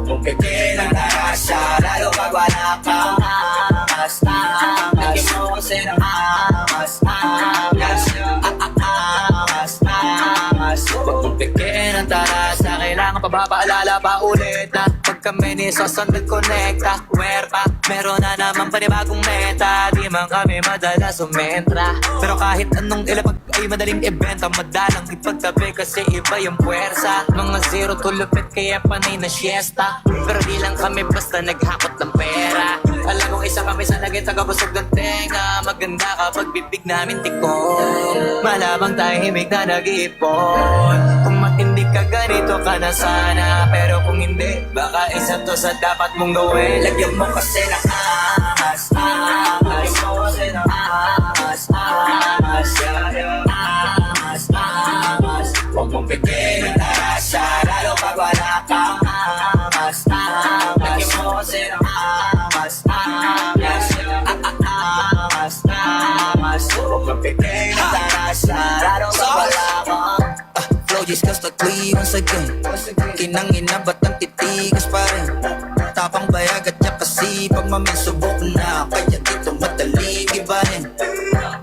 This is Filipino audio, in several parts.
Huwag mong pipin ang tarasya, lalo pag wala kang angas. Lagyan mo kasi ng angas. Angas. Huwag mong pipin ang tarasya, kailangan pa ba paalala pa ulit na pag kami ni Sosandal Connecta, Huerta, meron na naman panibagong meta. Di man kami madalas sumentra, pero kahit anong ilapag ay madaling ibenta, madalang ipagtabi kasi iba yung puwersa. Mga zero tulupit kaya panay na siesta, pero di lang kami basta naghakot ng pera. Alam kong isa kami sa naging tagabusog ng tenga, maganda kapag bibig namin tikong, malabang tahimik na nag-iipon. Kung matindi ka ganito ka na sana, pero kung hindi, baka isa to sa dapat mong gawin. Lagyan mo kasi ng angas. Lagyan mo kasi ng angas. Angas. Huwag mong pipin ang tarasya, lalo pag wala kang angas. Lagyan mo kasi ng angas. Angas. Huwag mong pipin ang tarasya, lalo pag wala kang Flow just cause tagli once again. Kinangina ba't ang titigas pa rin? Tapang bayag at yak kasi pag subok na, kaya dito madali ibahin.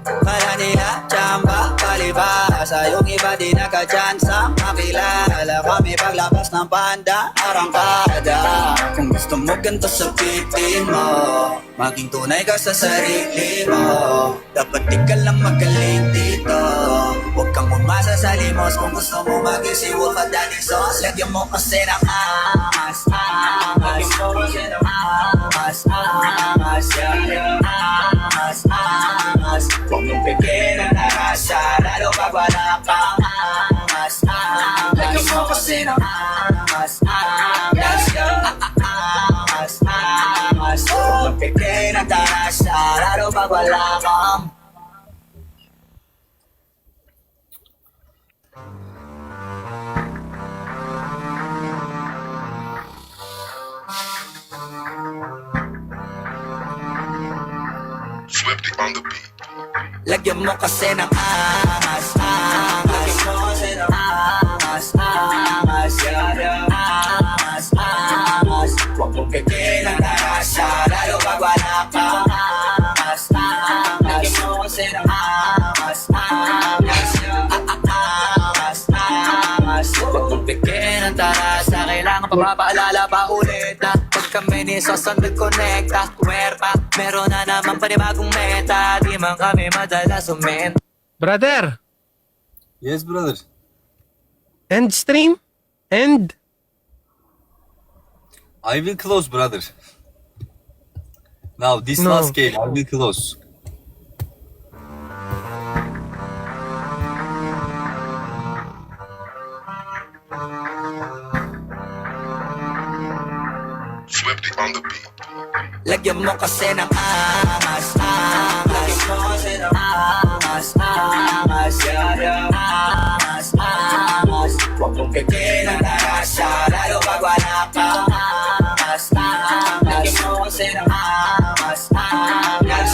Kala nila tsamba, palibasa, yung iba di nakachansa makilala kami paglabas ng panda, arangkada. Kung gusto mo ganito sabihin mo, maging tunay ka sa sarili mo. Dapat di ka lang magaling dito, huwag kang umasa sa limos. Kung gusto mo maging si Wolf at Danny Sauce, lagyan mo kasi ng angas. Lagyan mo kasi ng angas. Angas. Huwag mong pipin ang tarasya, lalo pag wala kang angas. Lagyan mo kasi ng angas. Angas. Huwag mong pipin ang tarasya, lalo pag wala kang Swifty on the beat. Lagyan mo kasi ng angas. Lagyan mo kasi ng angas. Angas. Huwag mong pipin ang tarasya, lalo pag wala kang angas. Lagyan mo kasi ng angas. Angas. Huwag mong pipin ang tarasya, kailangan pa ba paalala pa ulit na pag kami ni Sosandal Connecta, Huerta, meron na naman panibagong meta. Di man kami madalas sumentra. Brother, Yes, brother. end stream? End? I will close, brother. Now, this No. last game, I will close. Swifty on the beat. Lagyan mo kasi ng angas. Lagyan mo kasi ng angas. Angas. Angas. Huwag mong pipin ang tarasya, lalo pag wala kang angas. Lagyan mo kasi ng angas. Angas.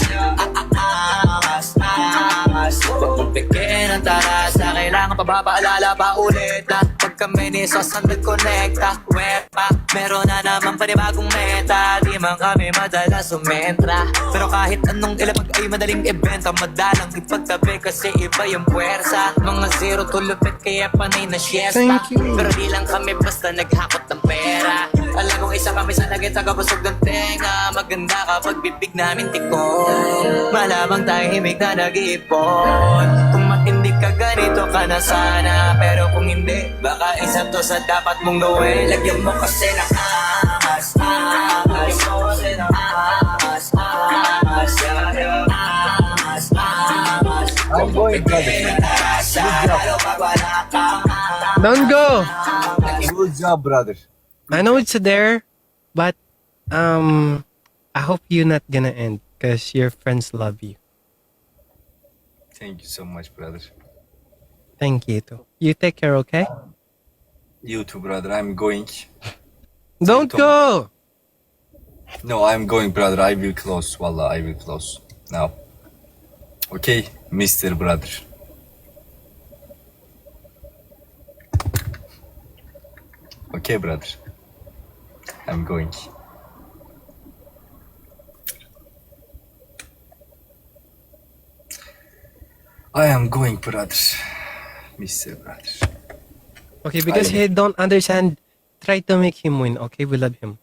Angas. Huwag mong pipin ang tarasya, kailangan pa ba paalala pa ulit na pag kami ni Sosandal Connecta, Huerta, meron na naman panibagong meta. Di man kami madalas sumentra, pero kahit anong ilapag ay madaling ibenta, madalang ipagtabi kasi iba yung puwersa. Mga zero tulupit kaya panay na siesta, Thank you. pero di lang kami basta naghakot ng pera. Alam kong isa kami sa naging tagabusog ng tenga, maganda kapag bibig namin tikong, malabang tahimik na nag-iipon. Kung matindi ka ganito ka na sana, pero kung hindi, baka isa to sa dapat mong gawin. Lagyan mo kasi ng angas. Lagyan mo kasi ng angas. Angas. I'm going, brother. Don't go! Good job, brother. I know it's there, but I hope you're not gonna end because your friends love you. Thank you so much, brother. Thank you too. You take care, okay? You too, brother. I'm going. Don't go! No, I'm going, brother. I will close. Wallah, I will close. Now. Okay, Mr. Brother. Okay, brother. I'm going. I am going, brother. Mr. Brother. Okay, because he don't understand, try to make him win. Okay, we love him.